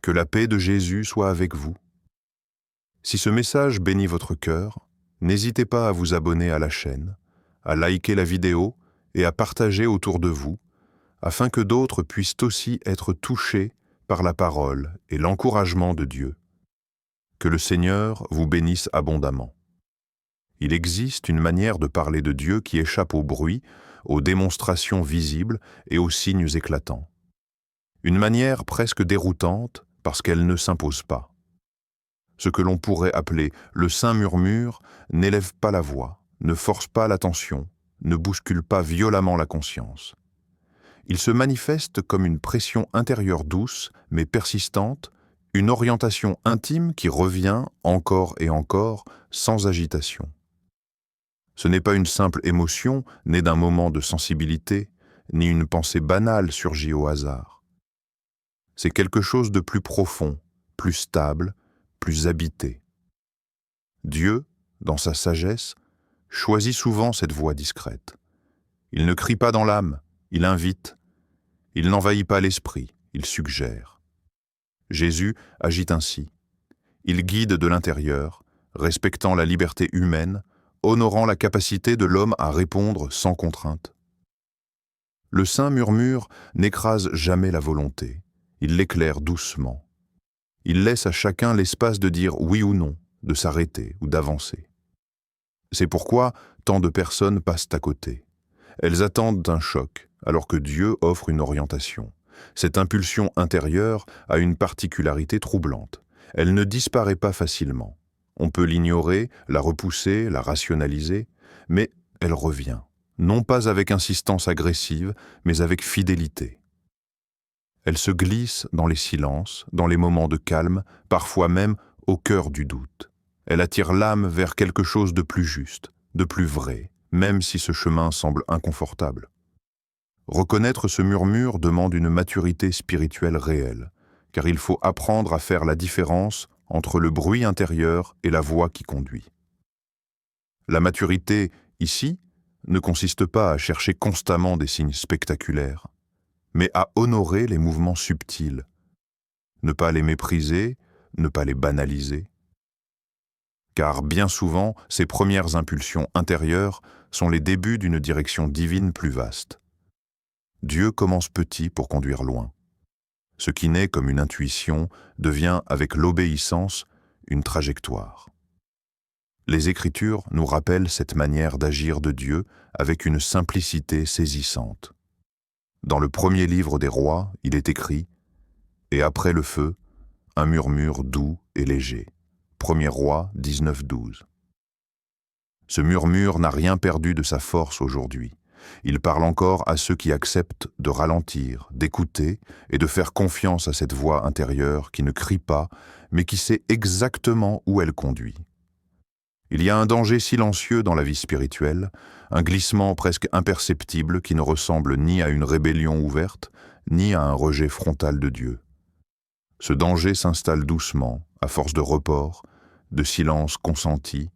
Que la paix de Jésus soit avec vous. Si ce message bénit votre cœur, n'hésitez pas à vous abonner à la chaîne, à liker la vidéo et à partager autour de vous, afin que d'autres puissent aussi être touchés par la parole et l'encouragement de Dieu. Que le Seigneur vous bénisse abondamment. Il existe une manière de parler de Dieu qui échappe au bruit, aux démonstrations visibles et aux signes éclatants. Une manière presque déroutante parce qu'elle ne s'impose pas. Ce que l'on pourrait appeler le saint murmure n'élève pas la voix, ne force pas l'attention, ne bouscule pas violemment la conscience. Il se manifeste comme une pression intérieure douce mais persistante, une orientation intime qui revient encore et encore sans agitation. Ce n'est pas une simple émotion née d'un moment de sensibilité, ni une pensée banale surgie au hasard. C'est quelque chose de plus profond, plus stable, plus habité. Dieu, dans sa sagesse, choisit souvent cette voix discrète. Il ne crie pas dans l'âme, il invite. Il n'envahit pas l'esprit, il suggère. Jésus agit ainsi. Il guide de l'intérieur, respectant la liberté humaine, honorant la capacité de l'homme à répondre sans contrainte. Le saint murmure n'écrase jamais la volonté. Il l'éclaire doucement. Il laisse à chacun l'espace de dire oui ou non, de s'arrêter ou d'avancer. C'est pourquoi tant de personnes passent à côté. Elles attendent un choc, alors que Dieu offre une orientation. Cette impulsion intérieure a une particularité troublante. Elle ne disparaît pas facilement. On peut l'ignorer, la repousser, la rationaliser, mais elle revient, non pas avec insistance agressive, mais avec fidélité. Elle se glisse dans les silences, dans les moments de calme, parfois même au cœur du doute. Elle attire l'âme vers quelque chose de plus juste, de plus vrai, même si ce chemin semble inconfortable. Reconnaître ce murmure demande une maturité spirituelle réelle, car il faut apprendre à faire la différence entre le bruit intérieur et la voix qui conduit. La maturité, ici, ne consiste pas à chercher constamment des signes spectaculaires, mais à honorer les mouvements subtils, ne pas les mépriser, ne pas les banaliser. Car bien souvent, ces premières impulsions intérieures sont les débuts d'une direction divine plus vaste. Dieu commence petit pour conduire loin. Ce qui naît comme une intuition devient, avec l'obéissance, une trajectoire. Les Écritures nous rappellent cette manière d'agir de Dieu avec une simplicité saisissante. Dans le premier livre des rois, il est écrit « Et après le feu, un murmure doux et léger ». 1er Roi 19:12. Ce murmure n'a rien perdu de sa force aujourd'hui. Il parle encore à ceux qui acceptent de ralentir, d'écouter et de faire confiance à cette voix intérieure qui ne crie pas, mais qui sait exactement où elle conduit. Il y a un danger silencieux dans la vie spirituelle, un glissement presque imperceptible qui ne ressemble ni à une rébellion ouverte, ni à un rejet frontal de Dieu. Ce danger s'installe doucement, à force de report, de silence consenti,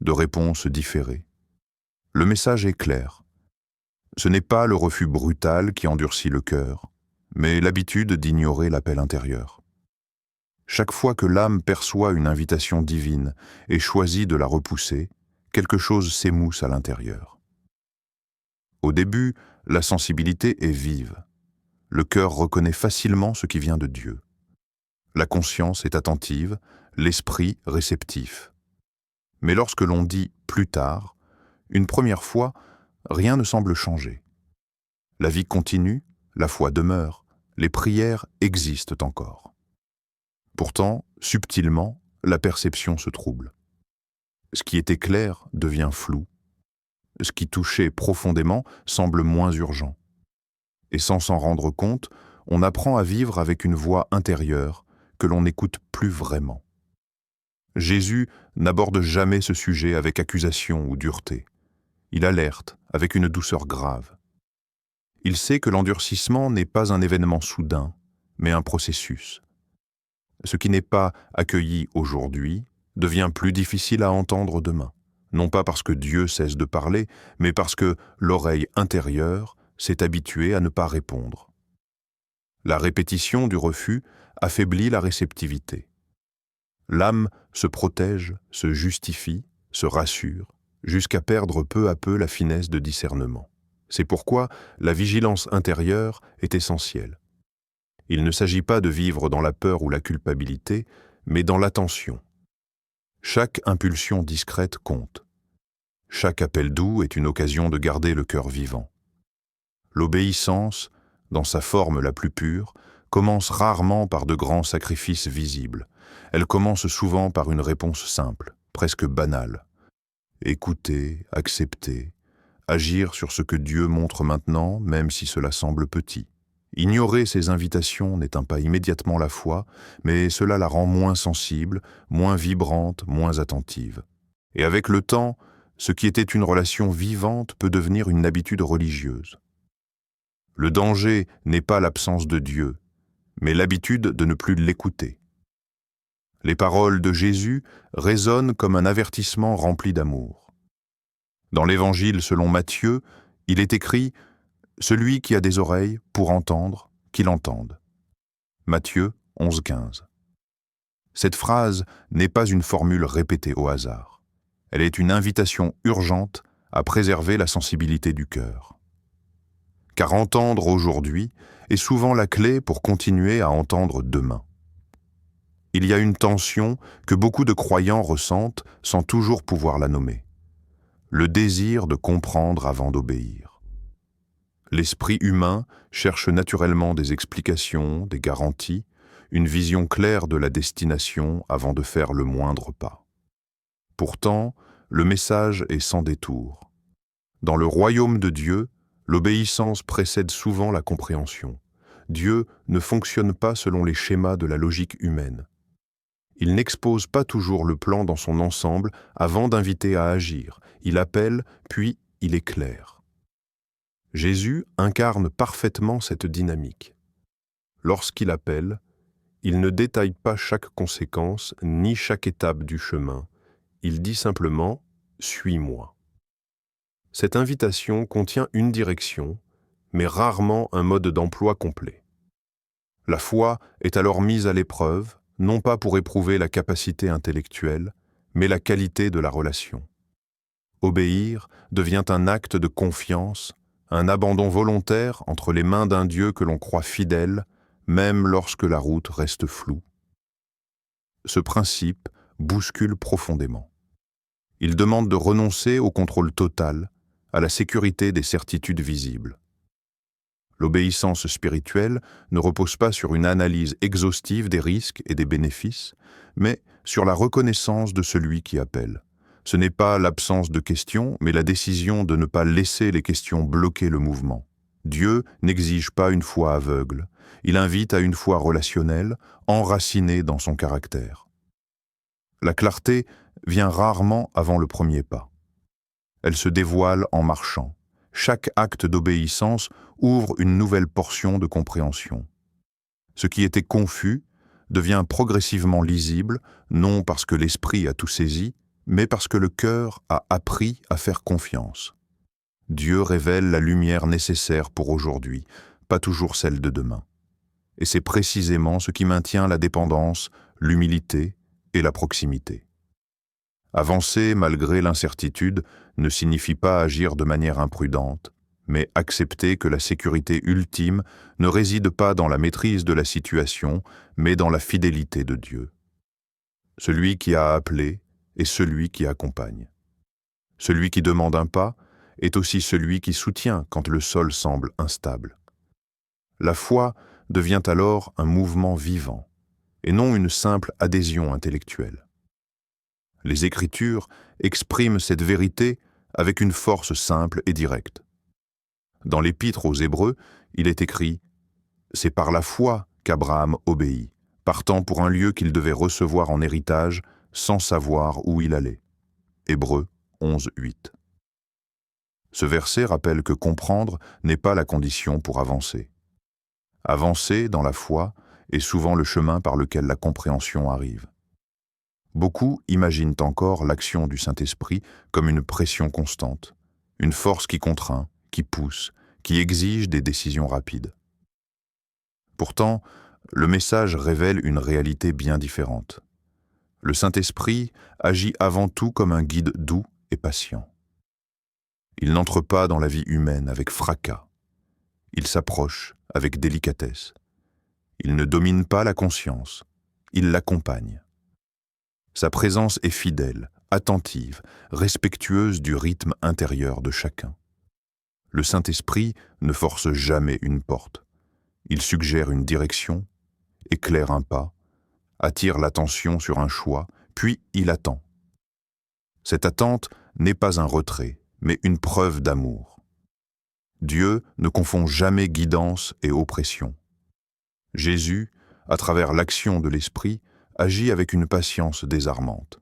de réponses différées. Le message est clair. Ce n'est pas le refus brutal qui endurcit le cœur, mais l'habitude d'ignorer l'appel intérieur. Chaque fois que l'âme perçoit une invitation divine et choisit de la repousser, quelque chose s'émousse à l'intérieur. Au début, la sensibilité est vive. Le cœur reconnaît facilement ce qui vient de Dieu. La conscience est attentive, l'esprit réceptif. Mais lorsque l'on dit « plus tard », une première fois, rien ne semble changer. La vie continue, la foi demeure, les prières existent encore. Pourtant, subtilement, la perception se trouble. Ce qui était clair devient flou. Ce qui touchait profondément semble moins urgent. Et sans s'en rendre compte, on apprend à vivre avec une voix intérieure que l'on n'écoute plus vraiment. Jésus n'aborde jamais ce sujet avec accusation ou dureté. Il alerte avec une douceur grave. Il sait que l'endurcissement n'est pas un événement soudain, mais un processus. Ce qui n'est pas accueilli aujourd'hui devient plus difficile à entendre demain, non pas parce que Dieu cesse de parler, mais parce que l'oreille intérieure s'est habituée à ne pas répondre. La répétition du refus affaiblit la réceptivité. L'âme se protège, se justifie, se rassure, jusqu'à perdre peu à peu la finesse de discernement. C'est pourquoi la vigilance intérieure est essentielle. Il ne s'agit pas de vivre dans la peur ou la culpabilité, mais dans l'attention. Chaque impulsion discrète compte. Chaque appel doux est une occasion de garder le cœur vivant. L'obéissance, dans sa forme la plus pure, commence rarement par de grands sacrifices visibles. Elle commence souvent par une réponse simple, presque banale. Écouter, accepter, agir sur ce que Dieu montre maintenant, même si cela semble petit. Ignorer ces invitations n'éteint pas immédiatement la foi, mais cela la rend moins sensible, moins vibrante, moins attentive. Et avec le temps, ce qui était une relation vivante peut devenir une habitude religieuse. Le danger n'est pas l'absence de Dieu, mais l'habitude de ne plus l'écouter. Les paroles de Jésus résonnent comme un avertissement rempli d'amour. Dans l'Évangile selon Matthieu, il est écrit « Celui qui a des oreilles pour entendre, qu'il entende ». Matthieu 11,15. Cette phrase n'est pas une formule répétée au hasard. Elle est une invitation urgente à préserver la sensibilité du cœur. Car entendre aujourd'hui est souvent la clé pour continuer à entendre demain. Il y a une tension que beaucoup de croyants ressentent sans toujours pouvoir la nommer. Le désir de comprendre avant d'obéir. L'esprit humain cherche naturellement des explications, des garanties, une vision claire de la destination avant de faire le moindre pas. Pourtant, le message est sans détour. Dans le royaume de Dieu, l'obéissance précède souvent la compréhension. Dieu ne fonctionne pas selon les schémas de la logique humaine. Il n'expose pas toujours le plan dans son ensemble avant d'inviter à agir. Il appelle, puis il éclaire. Jésus incarne parfaitement cette dynamique. Lorsqu'il appelle, il ne détaille pas chaque conséquence ni chaque étape du chemin. Il dit simplement « Suis-moi ». Cette invitation contient une direction, mais rarement un mode d'emploi complet. La foi est alors mise à l'épreuve, non pas pour éprouver la capacité intellectuelle, mais la qualité de la relation. Obéir devient un acte de confiance, un abandon volontaire entre les mains d'un Dieu que l'on croit fidèle, même lorsque la route reste floue. Ce principe bouscule profondément. Il demande de renoncer au contrôle total, à la sécurité des certitudes visibles. L'obéissance spirituelle ne repose pas sur une analyse exhaustive des risques et des bénéfices, mais sur la reconnaissance de celui qui appelle. Ce n'est pas l'absence de questions, mais la décision de ne pas laisser les questions bloquer le mouvement. Dieu n'exige pas une foi aveugle, il invite à une foi relationnelle, enracinée dans son caractère. La clarté vient rarement avant le premier pas. Elle se dévoile en marchant. Chaque acte d'obéissance ouvre une nouvelle portion de compréhension. Ce qui était confus devient progressivement lisible, non parce que l'esprit a tout saisi, mais parce que le cœur a appris à faire confiance. Dieu révèle la lumière nécessaire pour aujourd'hui, pas toujours celle de demain. Et c'est précisément ce qui maintient la dépendance, l'humilité et la proximité. Avancer malgré l'incertitude ne signifie pas agir de manière imprudente, mais accepter que la sécurité ultime ne réside pas dans la maîtrise de la situation, mais dans la fidélité de Dieu. Celui qui a appelé est celui qui accompagne. Celui qui demande un pas est aussi celui qui soutient quand le sol semble instable. La foi devient alors un mouvement vivant, et non une simple adhésion intellectuelle. Les Écritures expriment cette vérité avec une force simple et directe. Dans l'Épître aux Hébreux, il est écrit « C'est par la foi qu'Abraham obéit, partant pour un lieu qu'il devait recevoir en héritage sans savoir où il allait. » Hébreux 11:8. Ce verset rappelle que comprendre n'est pas la condition pour avancer. Avancer dans la foi est souvent le chemin par lequel la compréhension arrive. Beaucoup imaginent encore l'action du Saint-Esprit comme une pression constante, une force qui contraint, qui pousse, qui exige des décisions rapides. Pourtant, le message révèle une réalité bien différente. Le Saint-Esprit agit avant tout comme un guide doux et patient. Il n'entre pas dans la vie humaine avec fracas. Il s'approche avec délicatesse. Il ne domine pas la conscience, il l'accompagne. Sa présence est fidèle, attentive, respectueuse du rythme intérieur de chacun. Le Saint-Esprit ne force jamais une porte. Il suggère une direction, éclaire un pas, attire l'attention sur un choix, puis il attend. Cette attente n'est pas un retrait, mais une preuve d'amour. Dieu ne confond jamais guidance et oppression. Jésus, à travers l'action de l'Esprit, agit avec une patience désarmante.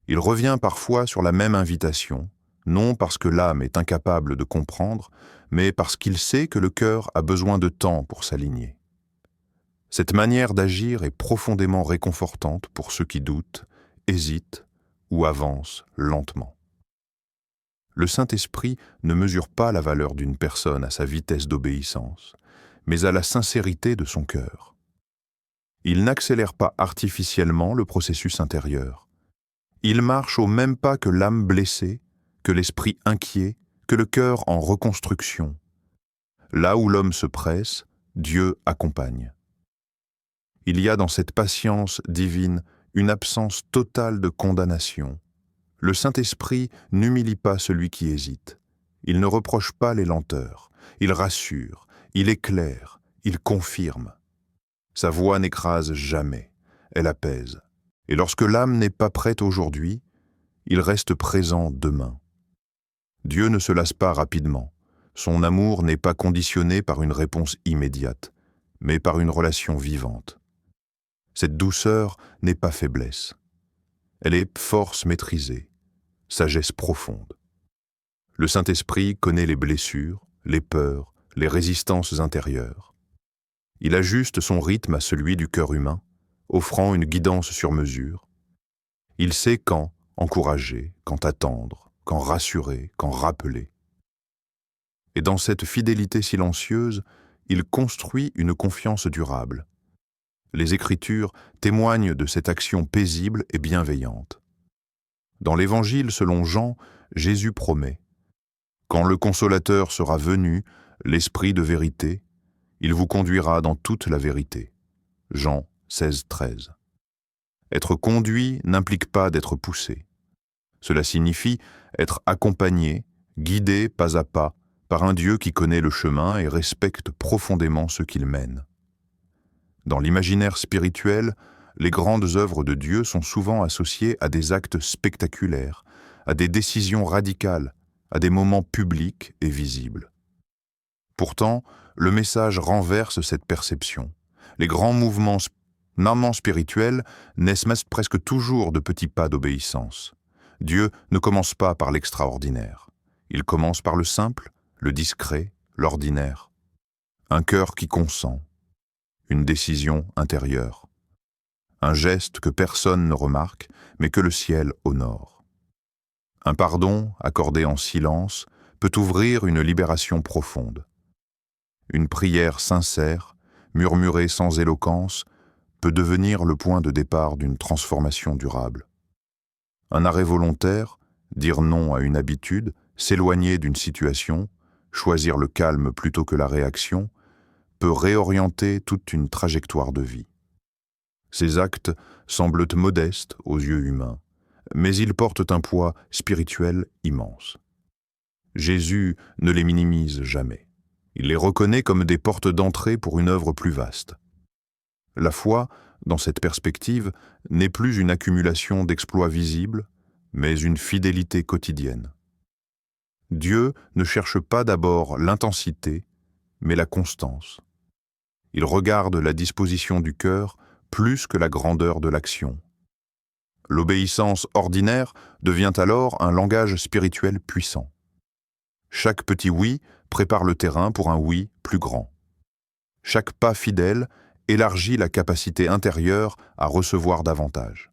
Il revient parfois sur la même invitation, non parce que l'âme est incapable de comprendre, mais parce qu'il sait que le cœur a besoin de temps pour s'aligner. Cette manière d'agir est profondément réconfortante pour ceux qui doutent, hésitent ou avancent lentement. Le Saint-Esprit ne mesure pas la valeur d'une personne à sa vitesse d'obéissance, mais à la sincérité de son cœur. Il n'accélère pas artificiellement le processus intérieur. Il marche au même pas que l'âme blessée, que l'esprit inquiet, que le cœur en reconstruction. Là où l'homme se presse, Dieu accompagne. Il y a dans cette patience divine une absence totale de condamnation. Le Saint-Esprit n'humilie pas celui qui hésite. Il ne reproche pas les lenteurs. Il rassure, il éclaire, il confirme. Sa voix n'écrase jamais, elle apaise. Et lorsque l'âme n'est pas prête aujourd'hui, il reste présent demain. Dieu ne se lasse pas rapidement. Son amour n'est pas conditionné par une réponse immédiate, mais par une relation vivante. Cette douceur n'est pas faiblesse. Elle est force maîtrisée, sagesse profonde. Le Saint-Esprit connaît les blessures, les peurs, les résistances intérieures. Il ajuste son rythme à celui du cœur humain, offrant une guidance sur mesure. Il sait quand encourager, quand attendre, quand rassurer, quand rappeler. Et dans cette fidélité silencieuse, il construit une confiance durable. Les Écritures témoignent de cette action paisible et bienveillante. Dans l'Évangile selon Jean, Jésus promet « Quand le Consolateur sera venu, l'Esprit de vérité, il vous conduira dans toute la vérité. » Jean 16, 13. Être conduit n'implique pas d'être poussé. Cela signifie être accompagné, guidé pas à pas, par un Dieu qui connaît le chemin et respecte profondément ce qu'il mène. Dans l'imaginaire spirituel, les grandes œuvres de Dieu sont souvent associées à des actes spectaculaires, à des décisions radicales, à des moments publics et visibles. Pourtant, le message renverse cette perception. Les grands mouvements spirituels naissent presque toujours de petits pas d'obéissance. Dieu ne commence pas par l'extraordinaire. Il commence par le simple, le discret, l'ordinaire. Un cœur qui consent. Une décision intérieure. Un geste que personne ne remarque, mais que le ciel honore. Un pardon accordé en silence peut ouvrir une libération profonde. Une prière sincère, murmurée sans éloquence, peut devenir le point de départ d'une transformation durable. Un arrêt volontaire, dire non à une habitude, s'éloigner d'une situation, choisir le calme plutôt que la réaction, peut réorienter toute une trajectoire de vie. Ces actes semblent modestes aux yeux humains, mais ils portent un poids spirituel immense. Jésus ne les minimise jamais. Il les reconnaît comme des portes d'entrée pour une œuvre plus vaste. La foi, dans cette perspective, n'est plus une accumulation d'exploits visibles, mais une fidélité quotidienne. Dieu ne cherche pas d'abord l'intensité, mais la constance. Il regarde la disposition du cœur plus que la grandeur de l'action. L'obéissance ordinaire devient alors un langage spirituel puissant. Chaque petit oui prépare le terrain pour un oui plus grand. Chaque pas fidèle élargit la capacité intérieure à recevoir davantage.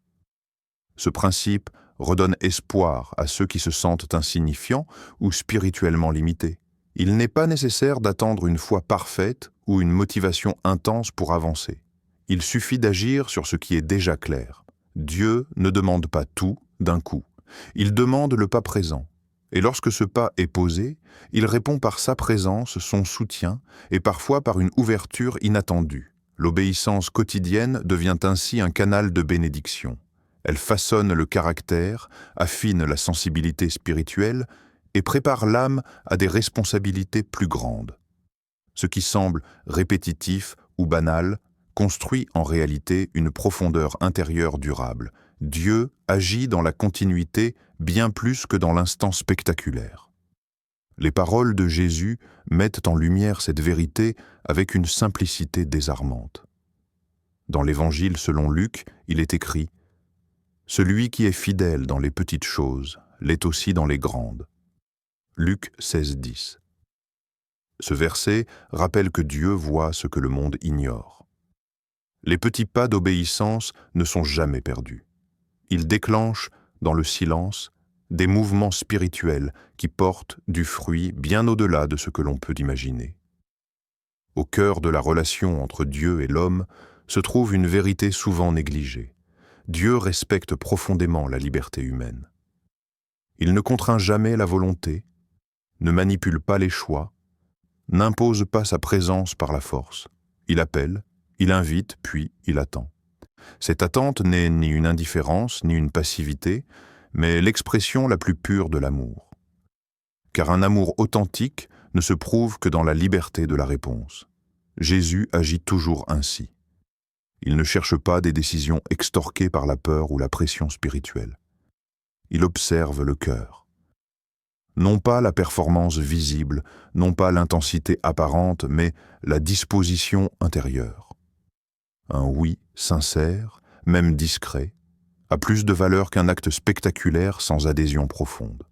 Ce principe redonne espoir à ceux qui se sentent insignifiants ou spirituellement limités. Il n'est pas nécessaire d'attendre une foi parfaite ou une motivation intense pour avancer. Il suffit d'agir sur ce qui est déjà clair. Dieu ne demande pas tout d'un coup. Il demande le pas présent. Et lorsque ce pas est posé, il répond par sa présence, son soutien, et parfois par une ouverture inattendue. L'obéissance quotidienne devient ainsi un canal de bénédiction. Elle façonne le caractère, affine la sensibilité spirituelle et prépare l'âme à des responsabilités plus grandes. Ce qui semble répétitif ou banal construit en réalité une profondeur intérieure durable. Dieu agit dans la continuité bien plus que dans l'instant spectaculaire. Les paroles de Jésus mettent en lumière cette vérité avec une simplicité désarmante. Dans l'Évangile selon Luc, il est écrit « Celui qui est fidèle dans les petites choses l'est aussi dans les grandes ». Luc 16, 10. Ce verset rappelle que Dieu voit ce que le monde ignore. Les petits pas d'obéissance ne sont jamais perdus. Ils déclenchent, dans le silence, des mouvements spirituels qui portent du fruit bien au-delà de ce que l'on peut imaginer. Au cœur de la relation entre Dieu et l'homme se trouve une vérité souvent négligée. Dieu respecte profondément la liberté humaine. Il ne contraint jamais la volonté, ne manipule pas les choix, n'impose pas sa présence par la force. Il appelle, il invite, puis il attend. Cette attente n'est ni une indifférence, ni une passivité, mais l'expression la plus pure de l'amour. Car un amour authentique ne se prouve que dans la liberté de la réponse. Jésus agit toujours ainsi. Il ne cherche pas des décisions extorquées par la peur ou la pression spirituelle. Il observe le cœur. Non pas la performance visible, non pas l'intensité apparente, mais la disposition intérieure. Un oui sincère, même discret, a plus de valeur qu'un acte spectaculaire sans adhésion profonde.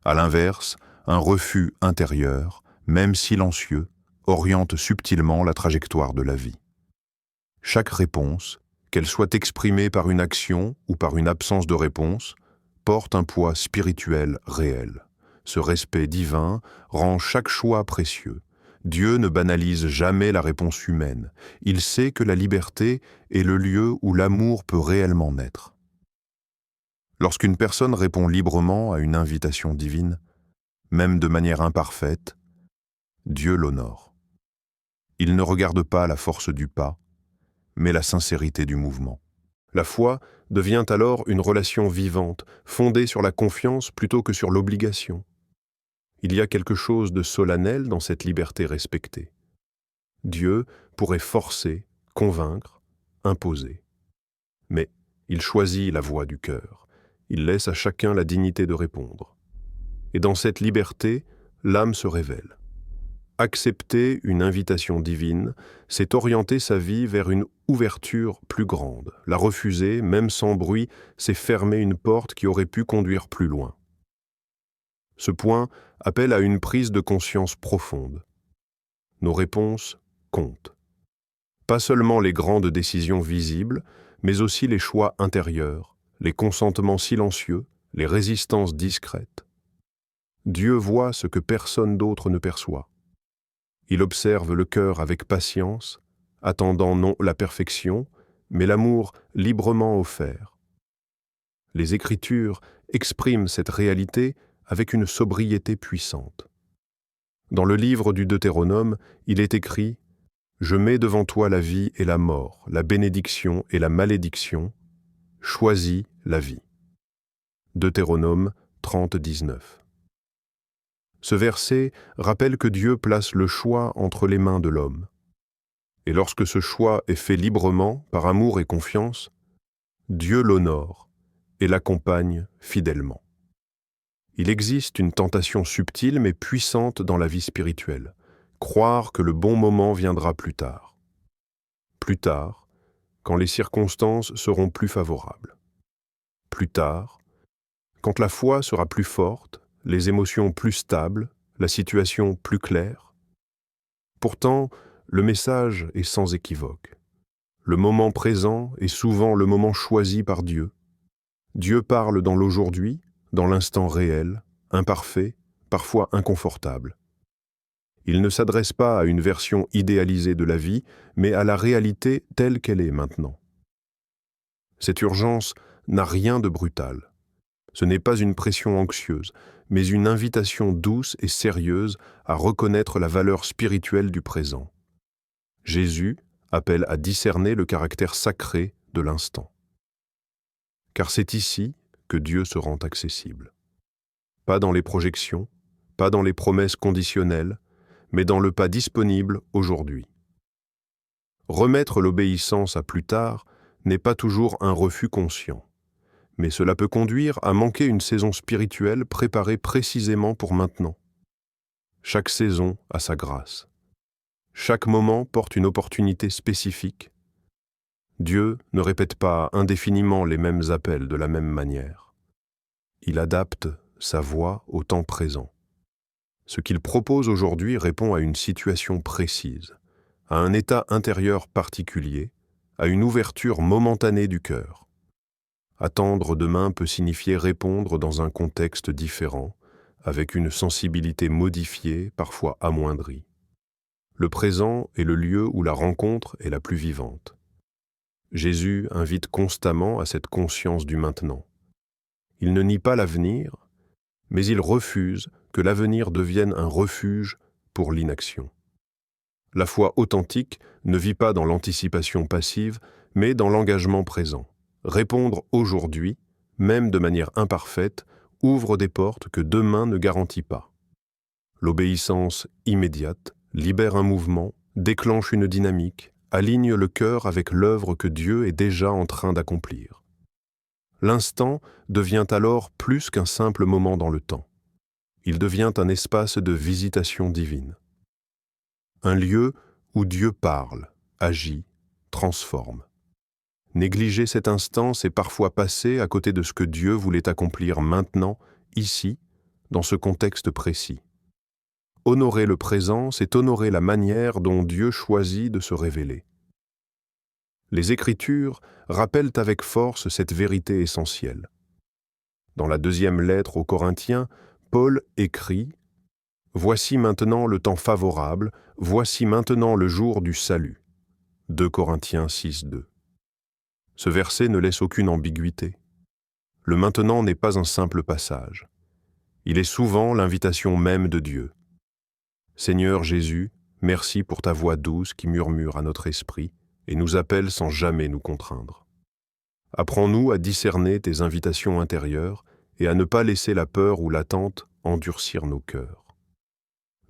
À l'inverse, un refus intérieur, même silencieux, oriente subtilement la trajectoire de la vie. Chaque réponse, qu'elle soit exprimée par une action ou par une absence de réponse, porte un poids spirituel réel. Ce respect divin rend chaque choix précieux. Dieu ne banalise jamais la réponse humaine. Il sait que la liberté est le lieu où l'amour peut réellement naître. Lorsqu'une personne répond librement à une invitation divine, même de manière imparfaite, Dieu l'honore. Il ne regarde pas la force du pas, mais la sincérité du mouvement. La foi devient alors une relation vivante, fondée sur la confiance plutôt que sur l'obligation. Il y a quelque chose de solennel dans cette liberté respectée. Dieu pourrait forcer, convaincre, imposer. Mais il choisit la voie du cœur. Il laisse à chacun la dignité de répondre. Et dans cette liberté, l'âme se révèle. Accepter une invitation divine, c'est orienter sa vie vers une ouverture plus grande. La refuser, même sans bruit, c'est fermer une porte qui aurait pu conduire plus loin. Ce point appelle à une prise de conscience profonde. Nos réponses comptent. Pas seulement les grandes décisions visibles, mais aussi les choix intérieurs, les consentements silencieux, les résistances discrètes. Dieu voit ce que personne d'autre ne perçoit. Il observe le cœur avec patience, attendant non la perfection, mais l'amour librement offert. Les Écritures expriment cette réalité avec une sobriété puissante. Dans le livre du Deutéronome, il est écrit « Je mets devant toi la vie et la mort, la bénédiction et la malédiction, choisis la vie. » Deutéronome 30, 19. Ce verset rappelle que Dieu place le choix entre les mains de l'homme. Et lorsque ce choix est fait librement, par amour et confiance, Dieu l'honore et l'accompagne fidèlement. Il existe une tentation subtile mais puissante dans la vie spirituelle, croire que le bon moment viendra plus tard. Plus tard, quand les circonstances seront plus favorables. Plus tard, quand la foi sera plus forte, les émotions plus stables, la situation plus claire. Pourtant, le message est sans équivoque. Le moment présent est souvent le moment choisi par Dieu. Dieu parle dans l'aujourd'hui, dans l'instant réel, imparfait, parfois inconfortable. Il ne s'adresse pas à une version idéalisée de la vie, mais à la réalité telle qu'elle est maintenant. Cette urgence n'a rien de brutal. Ce n'est pas une pression anxieuse, mais une invitation douce et sérieuse à reconnaître la valeur spirituelle du présent. Jésus appelle à discerner le caractère sacré de l'instant. Car c'est ici que Dieu se rend accessible. Pas dans les projections, pas dans les promesses conditionnelles, mais dans le pas disponible aujourd'hui. Remettre l'obéissance à plus tard n'est pas toujours un refus conscient, mais cela peut conduire à manquer une saison spirituelle préparée précisément pour maintenant. Chaque saison a sa grâce. Chaque moment porte une opportunité spécifique. Dieu ne répète pas indéfiniment les mêmes appels de la même manière. Il adapte sa voix au temps présent. Ce qu'il propose aujourd'hui répond à une situation précise, à un état intérieur particulier, à une ouverture momentanée du cœur. Attendre demain peut signifier répondre dans un contexte différent, avec une sensibilité modifiée, parfois amoindrie. Le présent est le lieu où la rencontre est la plus vivante. Jésus invite constamment à cette conscience du maintenant. Il ne nie pas l'avenir, mais il refuse que l'avenir devienne un refuge pour l'inaction. La foi authentique ne vit pas dans l'anticipation passive, mais dans l'engagement présent. Répondre aujourd'hui, même de manière imparfaite, ouvre des portes que demain ne garantit pas. L'obéissance immédiate libère un mouvement, déclenche une dynamique, aligne le cœur avec l'œuvre que Dieu est déjà en train d'accomplir. L'instant devient alors plus qu'un simple moment dans le temps. Il devient un espace de visitation divine. Un lieu où Dieu parle, agit, transforme. Négliger cet instant, c'est parfois passer à côté de ce que Dieu voulait accomplir maintenant, ici, dans ce contexte précis. Honorer le présent, c'est honorer la manière dont Dieu choisit de se révéler. Les Écritures rappellent avec force cette vérité essentielle. Dans la deuxième lettre aux Corinthiens, Paul écrit « Voici maintenant le temps favorable, voici maintenant le jour du salut. » 2 Corinthiens 6, 2. Ce verset ne laisse aucune ambiguïté. Le maintenant n'est pas un simple passage. Il est souvent l'invitation même de Dieu. Seigneur Jésus, merci pour ta voix douce qui murmure à notre esprit et nous appelle sans jamais nous contraindre. Apprends-nous à discerner tes invitations intérieures et à ne pas laisser la peur ou l'attente endurcir nos cœurs.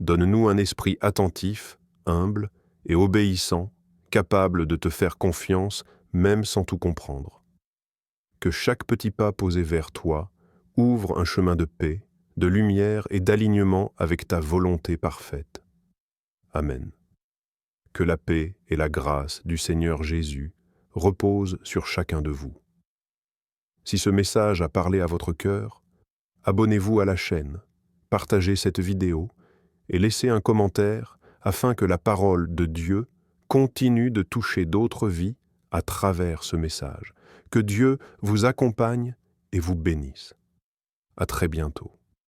Donne-nous un esprit attentif, humble et obéissant, capable de te faire confiance même sans tout comprendre. Que chaque petit pas posé vers toi ouvre un chemin de paix, de lumière et d'alignement avec ta volonté parfaite. Amen. Que la paix et la grâce du Seigneur Jésus reposent sur chacun de vous. Si ce message a parlé à votre cœur, abonnez-vous à la chaîne, partagez cette vidéo et laissez un commentaire afin que la parole de Dieu continue de toucher d'autres vies à travers ce message. Que Dieu vous accompagne et vous bénisse. À très bientôt.